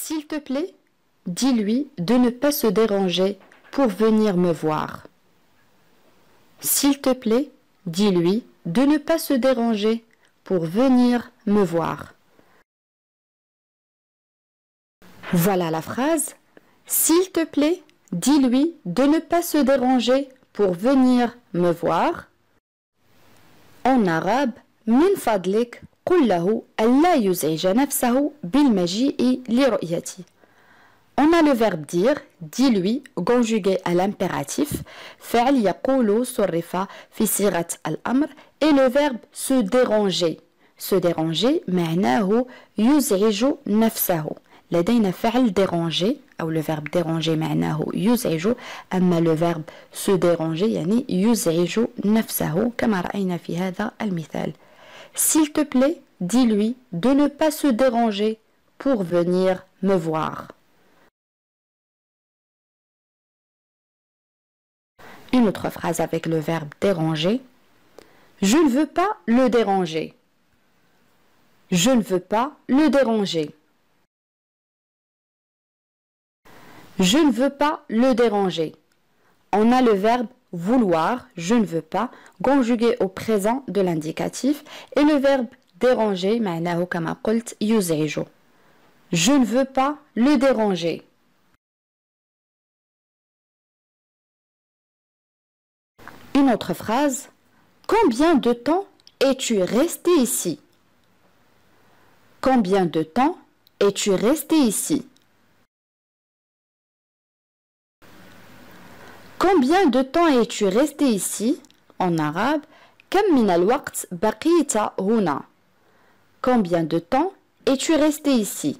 S'il te plaît, dis-lui de ne pas se déranger pour venir me voir. S'il te plaît, dis-lui de ne pas se déranger pour venir me voir. Voilà la phrase. S'il te plaît, dis-lui de ne pas se déranger pour venir me voir. En arabe, من فضلك قل له ألا يزعج نفسه بالمجيء لرؤيتي. On a le verbe dire, dis-lui, conjugué à l'impératif, فعل يقول صرف في صيغة الأمر, et le verbe se déranger. Se déranger معناه يزعج نفسه. لدينا فعل déranger أو le verbe déranger معناه يزعج, أما le verbe se déranger يعني يزعج نفسه كما رأينا في هذا المثال. S'il te plaît, dis-lui de ne pas se déranger pour venir me voir. Une autre phrase avec le verbe déranger. Je ne veux pas le déranger. Je ne veux pas le déranger. Je ne veux pas le déranger. On a le verbe vouloir, je ne veux pas, conjugué au présent de l'indicatif, et le verbe déranger, معناه كما قلت يزعج. Je ne veux pas le déranger. Une autre phrase. Combien de temps es-tu resté ici? Combien de temps es-tu resté ici? Combien de temps es-tu resté ici? En arabe, كم من الوقت بقيت هنا? Combien de temps es-tu resté ici?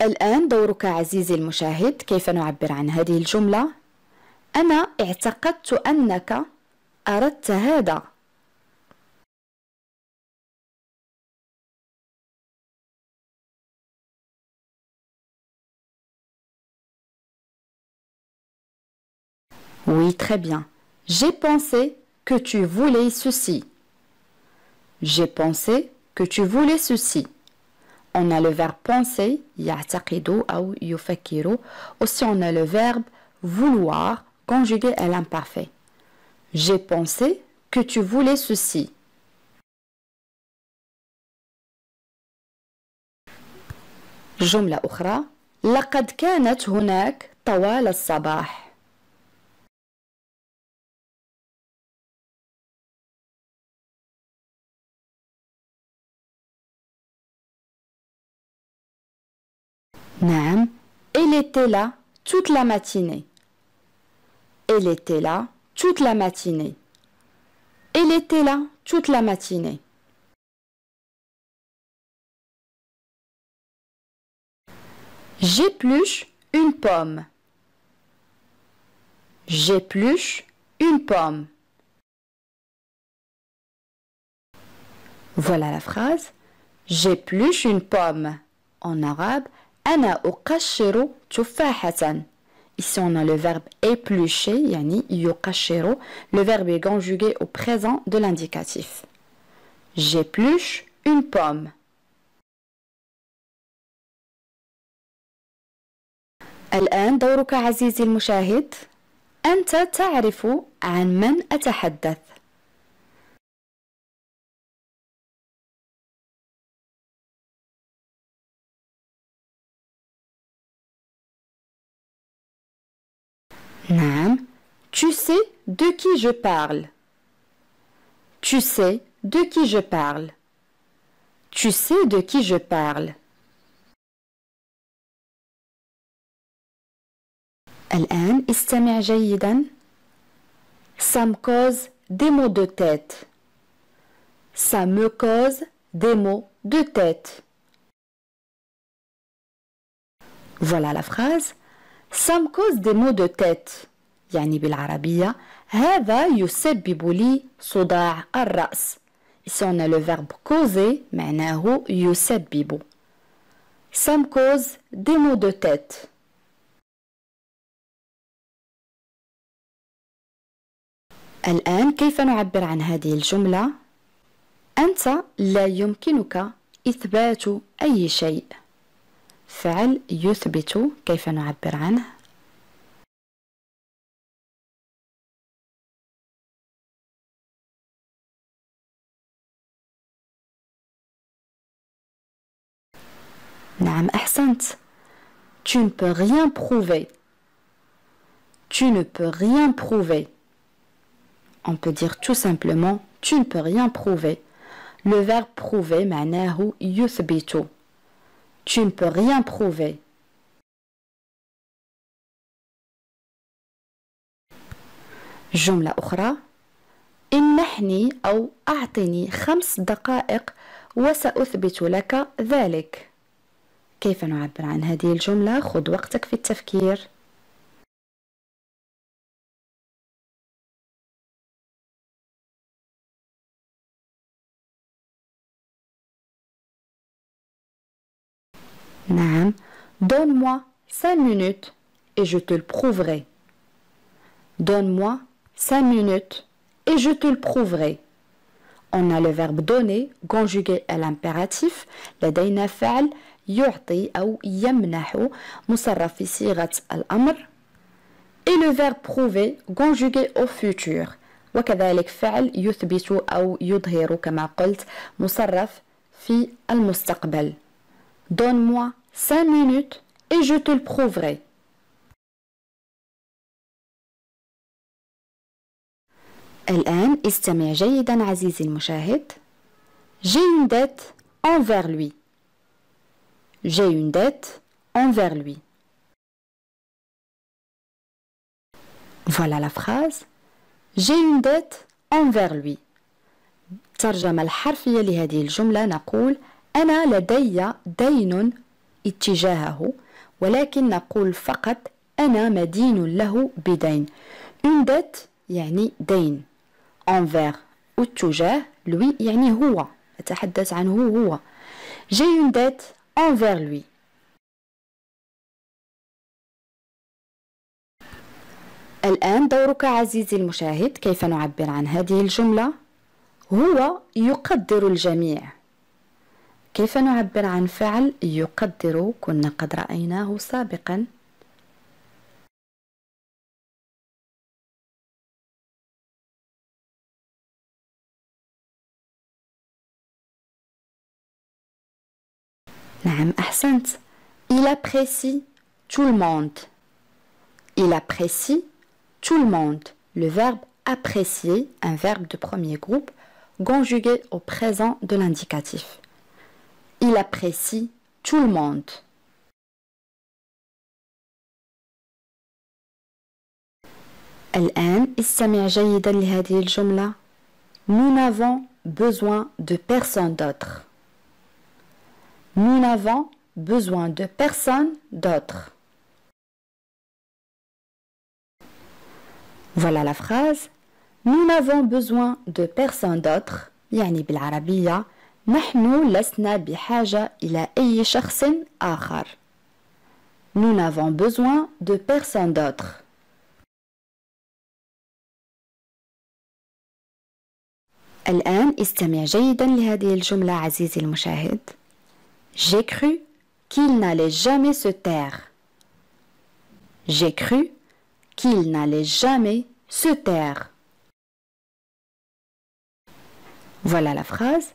الآن دورك عزيزي المشاهد. كيف نعبر عن هذه الجملة؟ أنا اعتقدت أنك أردت هذا. Oui, très bien. J'ai pensé que tu voulais ceci. J'ai pensé que tu voulais ceci. On a le verbe penser, يعتقد أو يفكر. Aussi, on a le verbe vouloir, conjugué à l'imparfait. J'ai pensé que tu voulais ceci. جملة أخرى. لقد كانت هناك طوال الصباح. نعم, elle était là toute la matinée. Elle était là toute la matinée. Elle était là toute la matinée. J'épluche une pomme. J'épluche une pomme. Voilà la phrase. J'épluche une pomme. En arabe, أنا أقشر تفاحة. Ici, on a le verbe éplucher, yani يقشر. Le verbe est conjugué au présent de l'indicatif. J'épluche une pomme. الآن دورك عزيزي المشاهد. أنت تعرف عن من أتحدث. نعم. Tu sais de qui je parle. Tu sais de qui je parle. Tu sais de qui je parle. الآن استمع جيدا. Ça me cause des maux de tête. Ça me cause des maux de tête. Voilà la phrase. Ça me cause des maux de tête. يعني بالعربية هذا يسبب لي صداع الرأس. Ici on a le verbe causer معناه يسبب. Ça me cause des maux de tête. الآن كيف نعبر عن هذه الجملة؟ أنت لا يمكنك إثبات أي شيء. فعل يثبت، كيف نعبر عنه؟ نعم أحسنت. Tu ne peux rien prouver. Tu ne peux rien prouver. On peut dire tout simplement tu ne peux rien prouver. Le verbe prouver معناه يثبت. Tu ne peux rien prouver. جملة أخرى: امنحني أو أعطني 5 دقائق وسأثبت لك ذلك. كيف نعبر عن هذه الجملة؟ خذ وقتك في التفكير. نعم. Donne-moi 5 minutes et je te le prouverai. Donne-moi 5 minutes et je te le prouverai. On a le verbe donner conjugué à l'impératif. لدينا فعل يعطي أو يمنح مصرف في صيغة الأمر. Et le verbe prouver conjugué au futur. وكذلك فعل يثبت أو يظهر كما قلت مصرف في المستقبل. Donne-moi 5 minutes et je te le prouverai. الآن استمع جيدا عزيزي المشاهد. J'ai une dette envers lui. J'ai une dette envers lui. Voilà la phrase. J'ai une dette envers lui. الترجمة الحرفية لهذه الجملة نقول أنا لدي دين اتجاهه، ولكن نقول فقط أنا مدين له بدين. Une dette يعني دين. Envers التجاه، lui يعني هو، أتحدث عنه هو. J'ai une dette envers lui. الآن دورك عزيزي المشاهد. كيف نعبر عن هذه الجملة؟ هو يقدر الجميع. كيف نعبر عن فعل يقدر؟ كنا قد رأيناه سابقا. نعم أحسنت. Il apprécie tout le monde. Il apprécie tout le monde. Le verbe apprécier, un verbe de premier groupe, conjugué au présent de l'indicatif. Il apprécie tout le monde. الآن استمع جيدا لهذه الجملة. Nous n'avons besoin de personne d'autre. Nous n'avons besoin de personne d'autre. Voilà la phrase. Nous n'avons besoin de personne d'autre. يعني بالعربية نحن لسنا بحاجة إلى أي شخص آخر. Nous n'avons besoin de personne d'autre. الآن استمع جيدا لهذه الجملة عزيزي المشاهد. J'ai cru qu'il n'allait jamais se taire. J'ai cru qu'il n'allait jamais se taire. Voilà la phrase.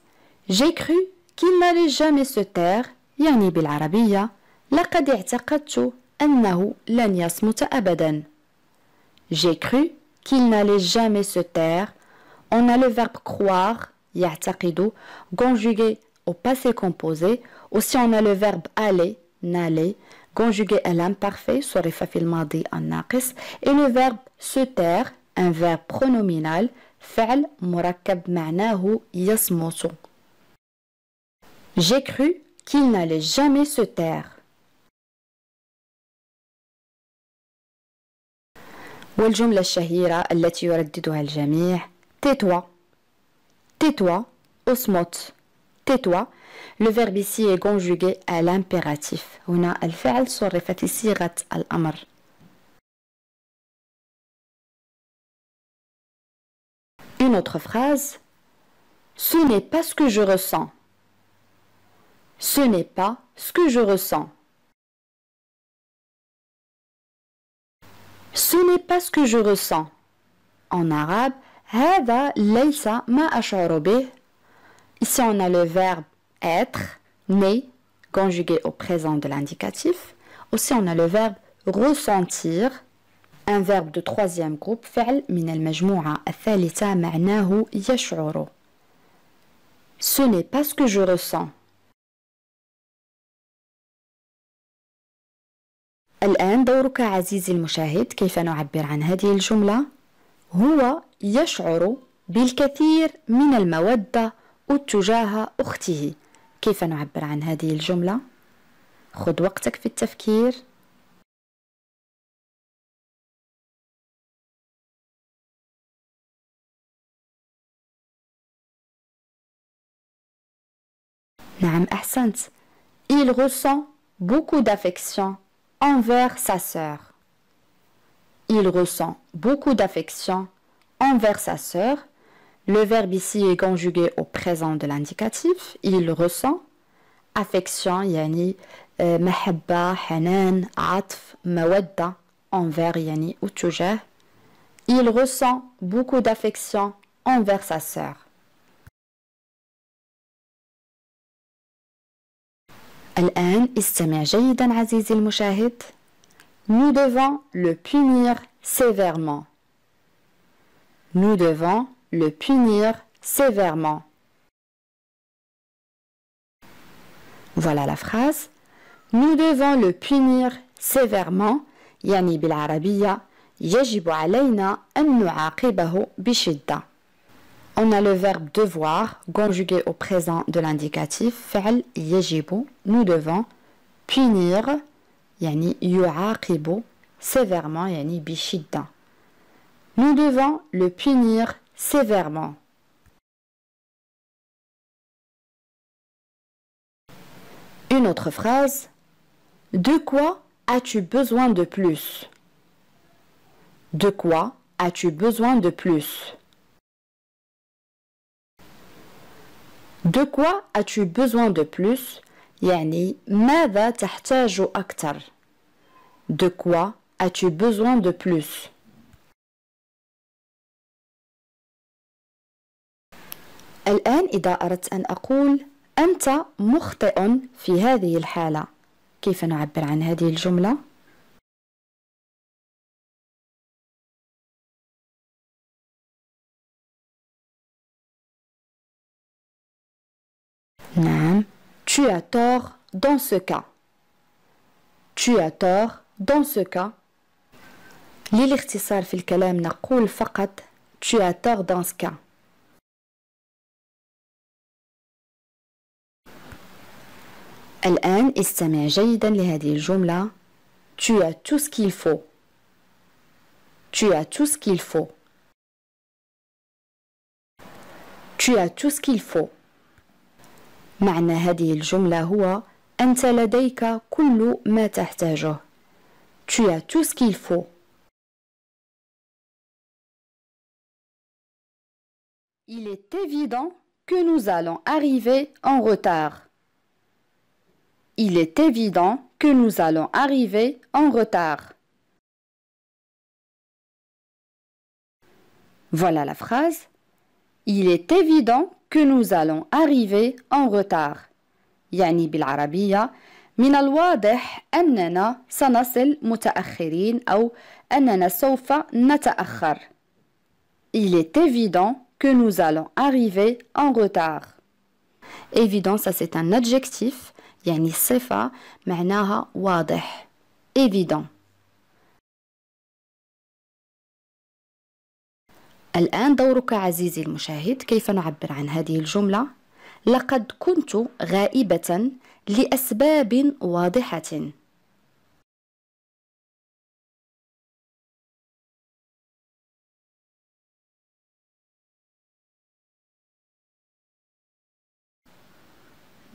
J'ai cru qu'il n'allait jamais se taire. يعني بالعربية لقد اعتقدت أنه لن يصمت أبدا. J'ai cru qu'il n'allait jamais se taire. On a le verbe croire, يعتقد, conjugué au passé composé. Aussi on a le verbe aller, n'aller, conjugué à l'imparfait, صرف في الماضي الناقص. Et le verbe se taire, un verbe pronominal, فعل مركب معناه يصمت. J'ai cru qu'il n'allait jamais se taire. والجملة الشهيرة التي يرددها الجميع: tais-toi. Tais-toi, اصمت. Tais-toi. Le verbe ici est conjugué à l'impératif. هنا الفعل صرف في صيغة الأمر. Une autre phrase. Ce n'est pas ce que je ressens. Ce n'est pas ce que je ressens. Ce n'est pas ce que je ressens. En arabe, هذا ليس ما أشعر به. Ici, on a le verbe être, né, conjugué au présent de l'indicatif. Aussi, on a le verbe ressentir, un verbe de troisième groupe, فعل من المجموعة الثالثة معناه يشعر. Ce n'est pas ce que je ressens. الآن دورك عزيزي المشاهد. كيف نعبر عن هذه الجملة؟ هو يشعر بالكثير من المودة تجاه أخته. كيف نعبر عن هذه الجملة؟ خذ وقتك في التفكير. نعم أحسنت. Il ressent beaucoup d'affection envers sa sœur. Il ressent beaucoup d'affection envers sa sœur. Le verbe ici est conjugué au présent de l'indicatif. Il ressent. Affection, yani محبة, حنان, عطف, مودة, envers, yani وتجاه. Il ressent beaucoup d'affection envers sa sœur. الآن استمع جيدا عزيزي المشاهد. Nous devons le punir sévèrement. Nous devons le punir sévèrement. Voilà la phrase. Nous devons le punir sévèrement. يعني بالعربية يجب علينا أن نعاقبه بشدة. On a le verbe devoir conjugué au présent de l'indicatif. فعل يجب. Nous devons punir. يعني يعاقب sévèrement. يعني بشدة. Nous devons le punir sévèrement. Une autre phrase. De quoi as-tu besoin de plus? De quoi as-tu besoin de plus? De quoi as-tu besoin de plus? يعني ماذا تحتاج أكثر? De quoi as-tu besoin de plus? الآن إذا أردت أن أقول أنت مخطئ في هذه الحالة، كيف نعبر عن هذه الجملة؟ نعم. Tu as tort dans ce cas. Tu as tort dans ce cas. للاختصار في الكلام نقول فقط Tu as tort dans ce cas. الآن استمع جيدا لهذه الجملة. Tu as tout ce qu'il faut. Tu as tout ce qu'il faut. Tu as tout ce qu'il faut. معنى هذه الجملة هو أنت لديك كل ما تحتاجه. Tu as tout ce qu'il faut. Il est évident que nous allons arriver en retard. Il est évident que nous allons arriver en retard. Voilà la phrase. Il est évident que nous allons arriver en retard. يعني بالعربية من الواضح أننا سنصل متأخرين أو أننا سوف نتأخر. Il est évident que nous allons arriver en retard. Évident, ça c'est un adjectif. يعني صفة معناها واضح. Évident. الآن دورك عزيزي المشاهد. كيف نعبر عن هذه الجملة؟ لقد كنت غائبة لأسباب واضحة.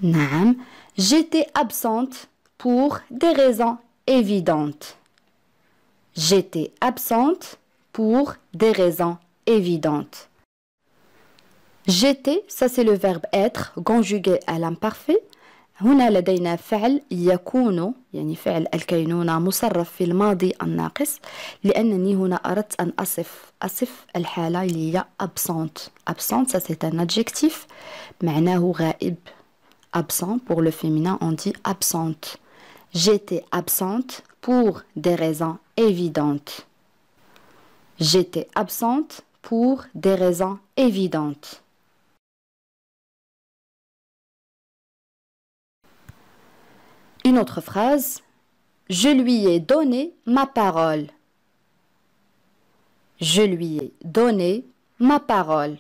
نعم. J'étais absente pour des raisons évidentes. J'étais absente pour des raisons évidentes. J'étais, ça c'est le verbe être conjugué à l'imparfait. هنا لدينا فعل يكون يعني فعل الكينونة مصرف في الماضي الناقص لأنني هنا أردت أن أصف الحالة اللي هي absente. Absente, ça c'est un adjectif معناه غائب. Absent pour le féminin on dit absente. J'étais absente pour des raisons évidentes. J'étais absente pour des raisons évidentes. Une autre phrase. Je lui ai donné ma parole. Je lui ai donné ma parole.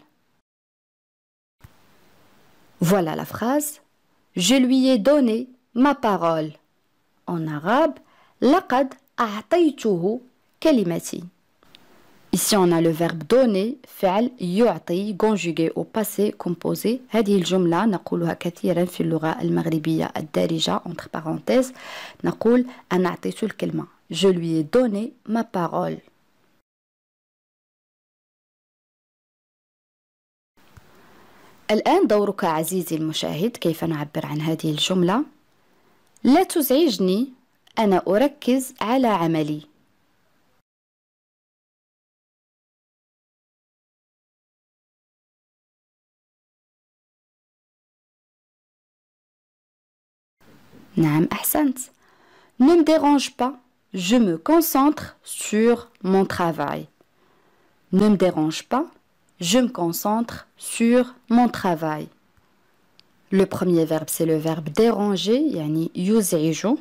Voilà la phrase. Je lui ai donné ma parole. En arabe, لقد أعطيته كلمتي. Ici on a le verbe donner, فعل يعطي conjugué au passé composé. هذه الجملة نقولها كثيرا في اللغة المغربية الدارجة entre parenthèses. نقول أنا أعطيته الكلمة. Je lui ai donné ma parole. الآن دورك عزيزي المشاهد كيف نعبر عن هذه الجملة. لا تزعجني أنا أركز على عملي. نعم أحسنت. Ne me dérange pas, je me concentre sur mon travail. Ne me dérange pas, je me concentre sur mon travail. Le premier verbe c'est le verbe déranger يعني يزعج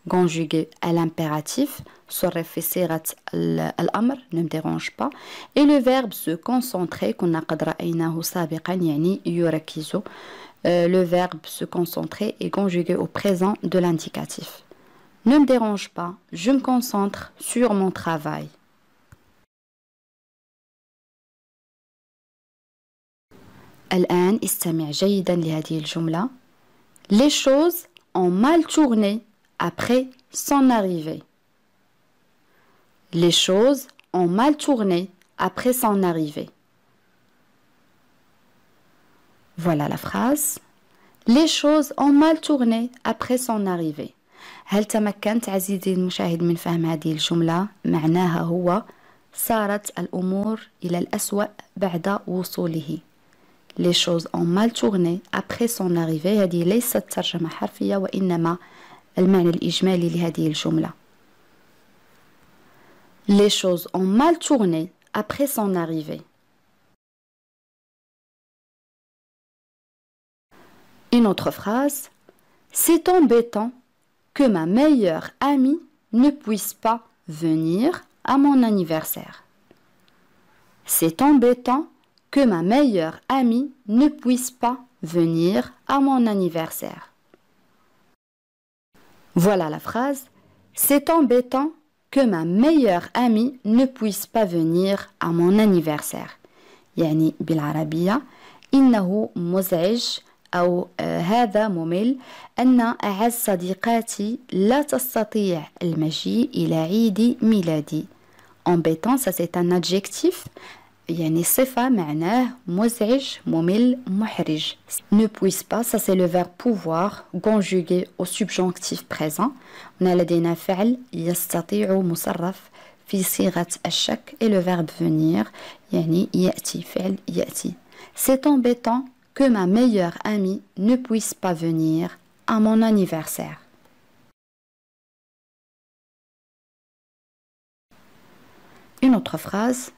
conjugué à l'impératif صرف في صيغة الأمر ne me dérange pas. Et le verbe se concentrer كنا قد رأيناه سابقا يعني يركز. Le verbe se concentrer est conjugué au présent de l'indicatif. Ne me dérange pas, je me concentre sur mon travail. الآن استمع جيدا لهذه الجملة. Les choses ont mal tourné après son arrivée. Les choses ont mal tourné après son arrivée. Voilà la phrase. Les choses ont mal tourné après son arrivée. هل تمكنت عزيزي المشاهد من فهم هذه الجملة؟ معناها هو صارت الأمور إلى الأسوأ بعد وصوله. Les choses ont mal tourné après son arrivée. هذه ليست ترجمة حرفية وإنما المعنى الإجمالي لهذه الجملة. Les choses ont mal tourné après son arrivée. Une autre phrase. C'est embêtant que ma meilleure amie ne puisse pas venir à mon anniversaire. C'est embêtant que ma meilleure amie ne puisse pas venir à mon anniversaire. Voilà la phrase. C'est embêtant que ma meilleure amie ne puisse pas venir à mon anniversaire. يعني بالعربية إنه مزعج أو هذا ممل أن أعز صديقاتي لا تستطيع المجيء إلى عيد ميلادي. Embêtant, ça c'est un adjectif يعني صفة معناه مزعج ممل محرج. Ne puisse pas, ça c'est le verbe pouvoir conjugué au subjonctif présent. هنا لدينا فعل يستطيع مصرف في صيغة الشك et le verbe venir يعني يأتي فعل يأتي. C'est embêtant que ma meilleure amie ne puisse pas venir à mon anniversaire. Une autre phrase.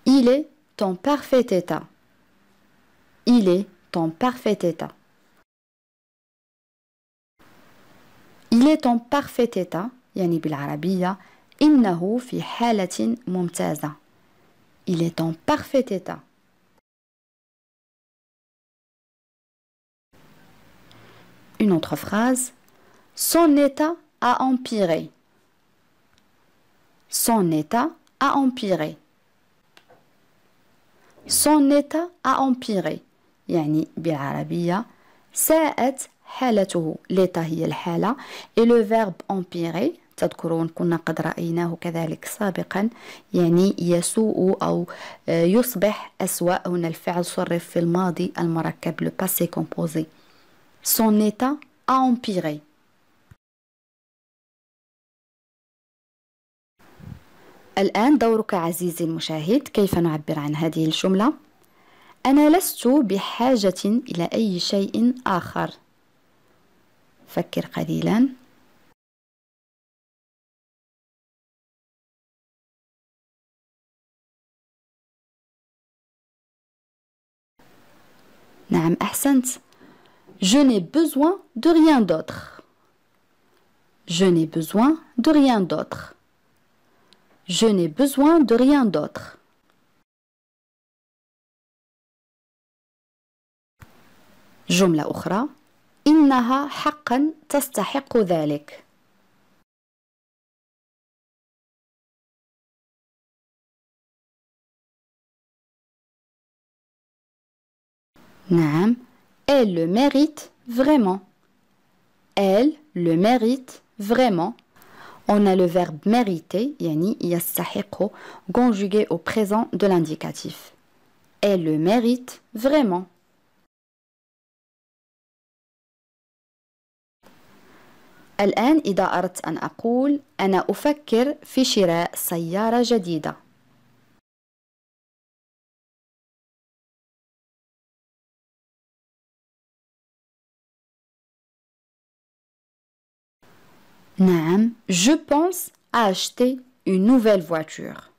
Il est en parfait état. Il est en parfait état. Il est en parfait état يعني بالعربية إنه في حالة ممتازة. Il est en parfait état. Une autre phrase. Son état a empiré. Son état a empiré. Son état a empiré يعني بالعربية ساءت حالته. l'état هي الحالة et le verbe empirer تذكرون كنا قد رأيناه كذلك سابقا، يعني يسوء أو يصبح أسوأ. هنا الفعل صرف في الماضي المركب le passé composé. Son état a empiré. الآن دورك عزيزي المشاهد، كيف نعبر عن هذه الجملة؟ أنا لست بحاجة إلى أي شيء آخر. فكر قليلا. نعم أحسنت. Je n'ai besoin de rien d'autre. Je n'ai besoin de rien d'autre. Je n'ai besoin de rien d'autre. جملة أخرى. إنها حقا تستحق ذلك. نعم. Elle le mérite vraiment. Elle le mérite vraiment. On a le verbe mériter, يعني يستحق, conjugué au présent de l'indicatif. Elle le mérite vraiment. الآن إذا أردت أن أقول أنا أفكر في شراء سيارة جديدة. نعم. Je pense à acheter une nouvelle voiture.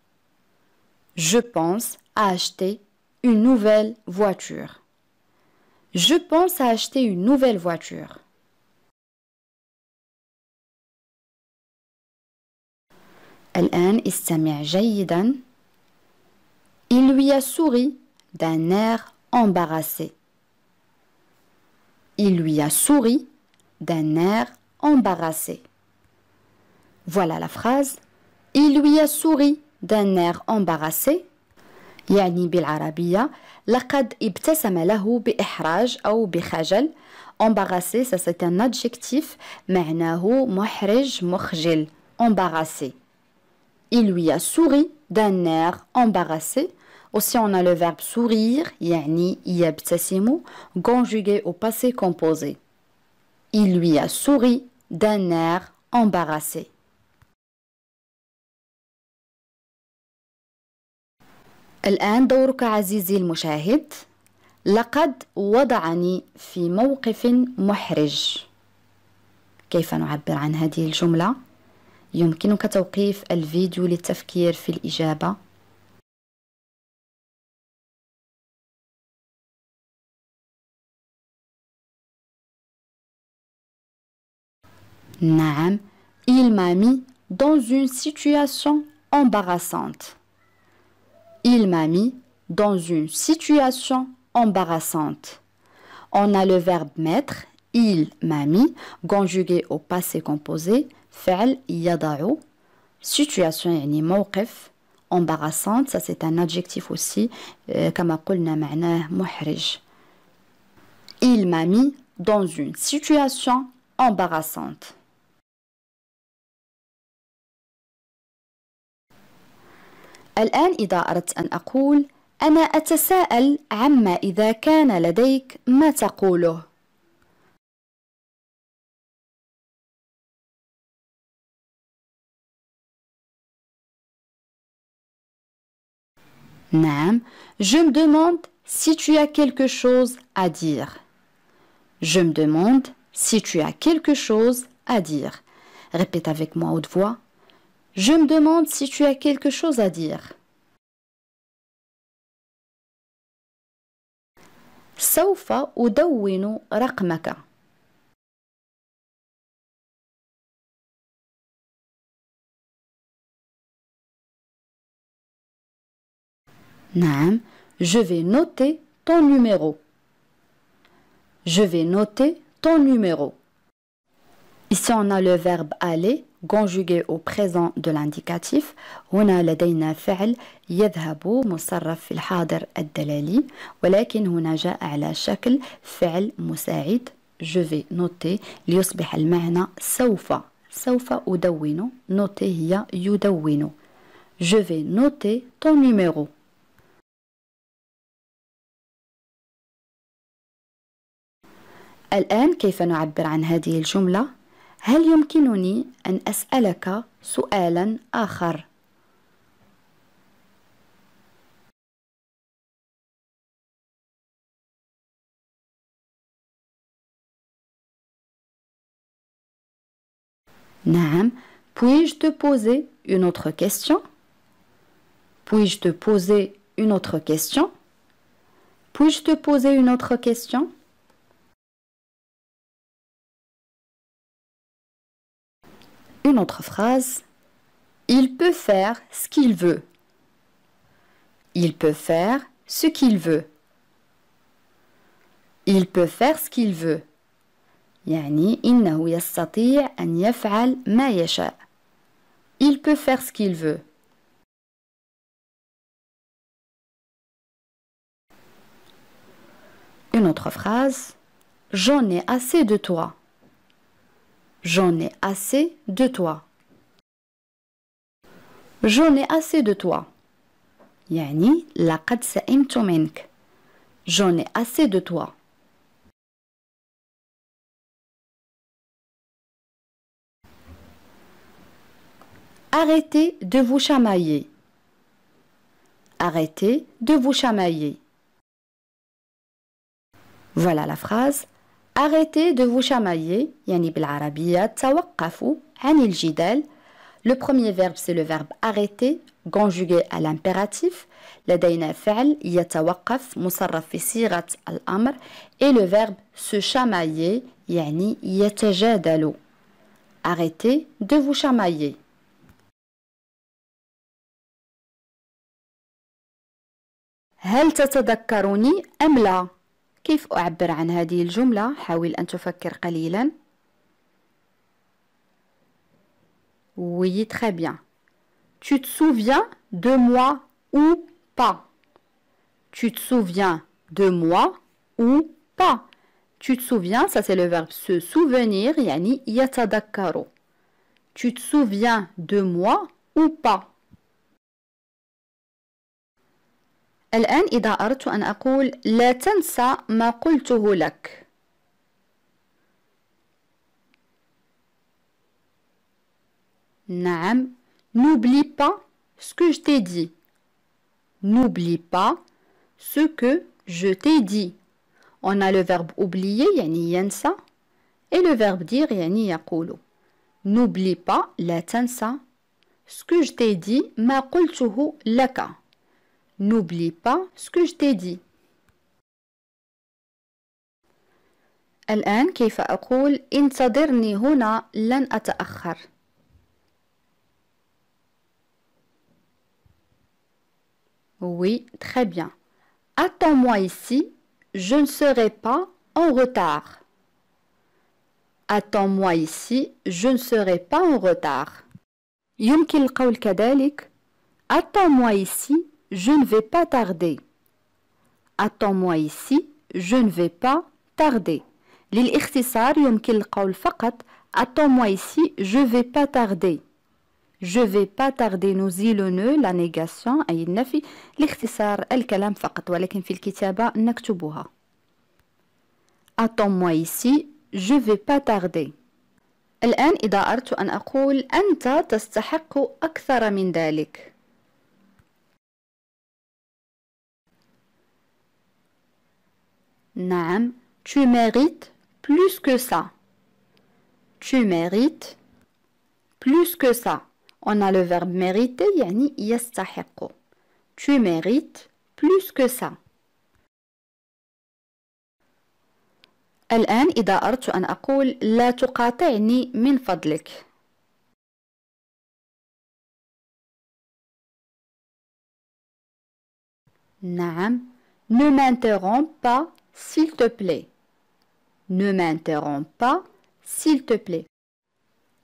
Je pense à acheter une nouvelle voiture. Je pense à acheter une nouvelle voiture. الآن استمع جيدا. Il lui a souri d'un air embarrassé. Il lui a souri d'un air embarrassé. Voilà la phrase. Il lui a souri d'un air embarrassé. يعني بالعربية لقد ابتسم له بإحراج أو بخجل. Embarrassé, ça c'est un adjectif معناه محرج مخجل. Embarrassé. Il lui a souri d'un air embarrassé. Aussi on a le verbe sourire يعني يبتسم conjugué au passé composé. Il lui a souri d'un air embarrassé. الآن دورك عزيزي المشاهد. لقد وضعني في موقف محرج. كيف نعبر عن هذه الجملة؟ يمكنك توقيف الفيديو للتفكير في الإجابة. نعم. Il m'a mis dans une situation embarrassante. Il m'a mis dans une situation embarrassante. On a le verbe mettre. Il m'a mis conjugué au passé composé. فعل يضع. Situation يعني موقف. Embarrassante, ça c'est un adjectif aussi. كما قلنا معناه محرج. Il m'a mis dans une situation embarrassante. الآن إذا أردت أن أقول أنا أتساءل عما إذا كان لديك ما تقوله. نعم. Je me demande si tu as quelque chose à dire. Je me demande si tu as quelque chose à dire. Répète avec moi à haute voix. Je me demande si tu as quelque chose à dire. سوف أدون رقمك. نعم. Je vais noter ton numéro. Je vais noter ton numéro. Ici on a le verbe aller conjugué au présent de l'indicatif. هنا لدينا فعل يذهب مصرف في الحاضر الدلالي، ولكن هنا جاء على شكل فعل مساعد. Je vais noter ليصبح المعنى سوف سوف أدون. noter هي يدون. Je vais noter ton numéro. الآن كيف نعبر عن هذه الجملة؟ هل يمكنني أن أسألك سؤالا آخر؟ نعم. Puis-je te poser une autre question? Puis-je te poser une autre question? Puis-je te poser une autre question? Une autre phrase. Il peut faire ce qu'il veut. Il peut faire ce qu'il veut. Il peut faire ce qu'il veut. يعني إنه يستطيع أن يفعل ما يشاء. Il peut faire ce qu'il veut. Une autre phrase. J'en ai assez de toi. J'en ai assez de toi. J'en ai assez de toi. يعني لقد سئمت منك. J'en ai assez de toi. Arrêtez de vous chamailler. Arrêtez de vous chamailler. Voilà la phrase. Arrêtez de vous chamailler. يعني بالعربية توقفوا عن الجدال. Le premier verbe c'est le verbe arrêter conjugué à l'impératif. لدينا فعل يتوقف مصرف في صيغة الأمر et le verbe se chamailler يعني يتجادل. Arrêtez de vous chamailler. هل تتذكرني أم لا؟ كيف أعبر عن هذه الجملة؟ حاول أن تفكر قليلا. Oui, très bien. Tu te souviens de moi ou pas? Tu te souviens de moi ou pas? Tu te souviens, ça c'est le verbe se souvenir, يعني يتذكر. Tu te souviens de moi ou pas? الآن إذا أردت أن أقول لا تنسى ما قلته لك. نعم. N'oublie pas ce que je t'ai dit. N'oublie pas ce que je t'ai dit. On a le verbe oublier يعني ينسى et le verbe dire يعني يقول. N'oublie pas لا تنسى ce que je t'ai dit ما قلته لك. N'oublie pas ce que je t'ai dit. الآن كيف أقول انتظرني هنا لن أتأخر. Oui, très bien. Attends-moi ici, je ne serai pas en retard. Attends-moi ici, je ne serai pas en retard. يمكن القول كذلك Attends-moi ici, je ne vais pas tarder. Attends-moi ici, je ne vais pas tarder. للاختصار يمكن القول فقط Attends-moi ici, je vais pas tarder. Je vais pas tarder نزيل نو la négation أي النفي لاختصار الكلام فقط ولكن في الكتابة نكتبها. Attends-moi ici, je vais pas tarder. الآن إذا أردت أن أقول أنت تستحق أكثر من ذلك. نعم. Tu mérites plus que ça. Tu mérites plus que ça. On a le verbe mériter يعني يستحق. Tu mérites plus que ça. الآن إذا أردت أن أقول لا تقاطعني من فضلك. نعم. Ne m'interromps pas s'il te plaît. Ne m'interromps pas s'il te plaît.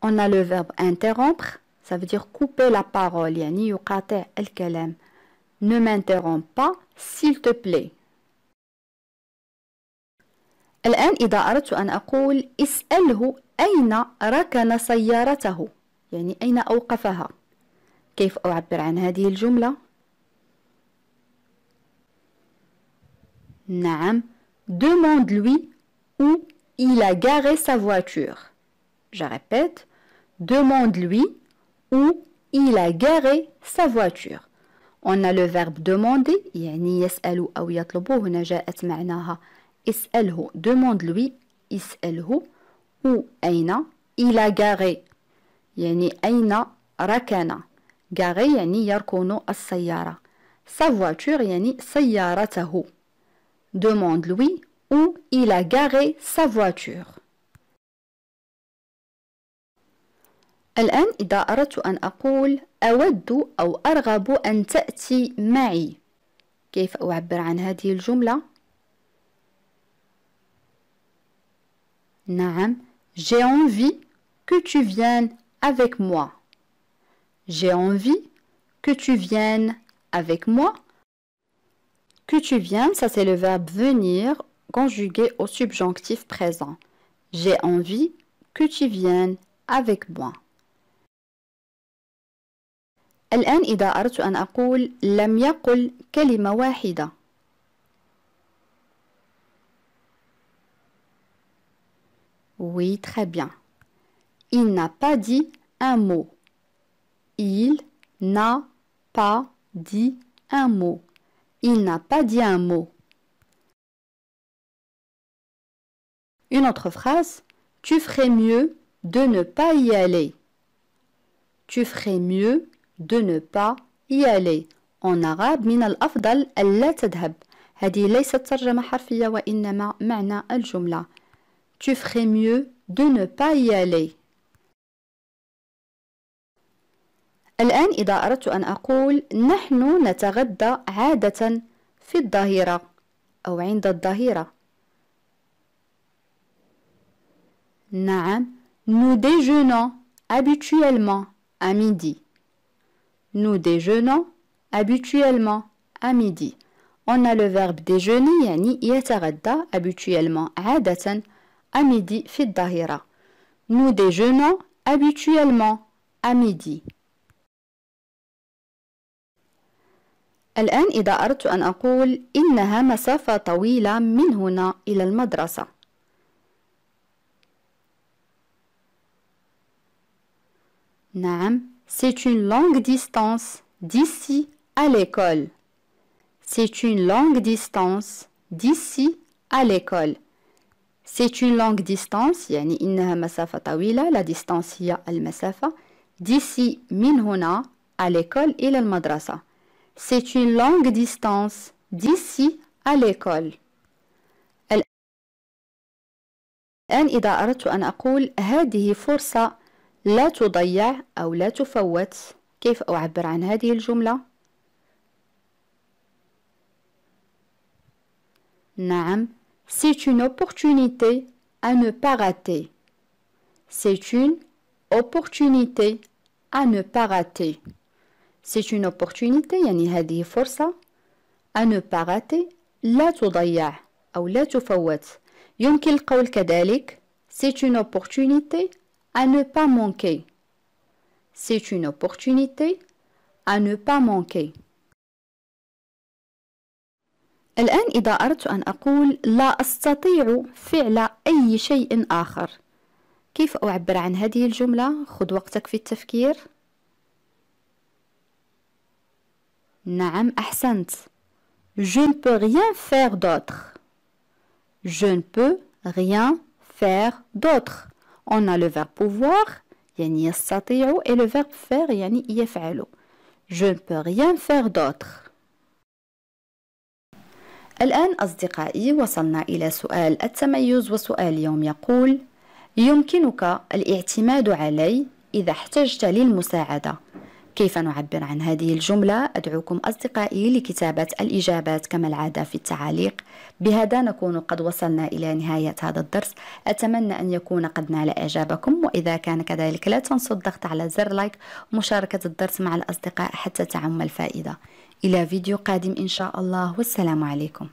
On a le verbe interrompre, ça veut dire couper la parole يعني يقاطع الكلام. Ne m'interromps pas s'il te plaît. الآن إذا أردت أن أقول اسأله أين ركن سيارته؟ يعني أين أوقفها؟ كيف أعبر عن هذه الجملة؟ نعم demande-lui où il a garé sa voiture. Je répète, demande-lui où il a garé sa voiture. On a le verbe demander يعني يسأل أو يطلب هنا جاءت معناها اسأله demande-lui اسأله où أين il a garé يعني أين ركن garé يعني يركن السيارة sa voiture يعني سيارته demande-lui où il a garé sa voiture. الآن إذا أردت أن أقول أود أو أرغب أن تأتي معي كيف أعبر عن هذه الجملة؟ نعم j'ai envie que tu viennes avec moi. J'ai envie que tu viennes avec moi. Que tu viennes, ça c'est le verbe venir conjugué au subjonctif présent. J'ai envie que tu viennes avec moi. الآن إذا أردت أن أقول لم يقل كلمة واحدة. Oui, très bien. Il n'a pas dit un mot. Il n'a pas dit un mot. Il n'a pas dit un mot. Une autre phrase. Tu ferais mieux de ne pas y aller. Tu ferais mieux de ne pas y aller. En arabe من الأفضل ألا تذهب. هذه ليست ترجمة حرفية وإنما معنى الجملة. Tu ferais mieux de ne pas y aller. الآن إذا أردت أن أقول نحن نتغدى عادة في الظهيرة أو عند الظهيرة. نعم nous déjeunons habituellement à midi. Nous déjeunons habituellement à midi. On a le verbe déjeuner يعني يتغدى habituellement عادة à midi في الظهيرة. Nous déjeunons habituellement à midi. الآن إذا أردت أن أقول إنها مسافة طويلة من هنا إلى المدرسة. نعم c'est une longue distance d'ici à l'école. C'est une longue distance d'ici à l'école. C'est une longue distance يعني إنها مسافة طويلة. La distance هي المسافة. D'ici من هنا à l'école إلى المدرسة. C'est une longue distance d'ici à l'école. الآن إذا أردت أن أقول هذه فرصة لا تضيع أو لا تفوت كيف أعبر عن هذه الجملة؟ نعم c'est une opportunité à ne pas rater. C'est une opportunité à ne pas rater. C'est une opportunité يعني هذه فرصة à ne pas rater لا تضيع أو لا تفوت. يمكن القول كذلك c'est une opportunité à ne pas manquer. C'est une opportunité à ne pas manquer. الآن إذا أردت أن أقول لا أستطيع فعل أي شيء آخر كيف أعبر عن هذه الجملة؟ خذ وقتك في التفكير. نعم أحسنت. Je ne peux rien faire d'autre. Je ne peux rien faire d'autre. On a le verbe pouvoir يعني يستطيع et le verbe faire يعني يفعل. Je ne peux rien faire d'autre. الآن أصدقائي وصلنا إلى سؤال التميز وسؤال اليوم يقول يمكنك الاعتماد علي إذا احتجت للمساعدة. كيف نعبر عن هذه الجملة؟ أدعوكم أصدقائي لكتابة الإجابات كما العادة في التعاليق. بهذا نكون قد وصلنا إلى نهاية هذا الدرس. أتمنى أن يكون قد نال إعجابكم وإذا كان كذلك لا تنسوا الضغط على زر لايك ومشاركة الدرس مع الأصدقاء حتى تعم الفائدة. إلى فيديو قادم إن شاء الله والسلام عليكم.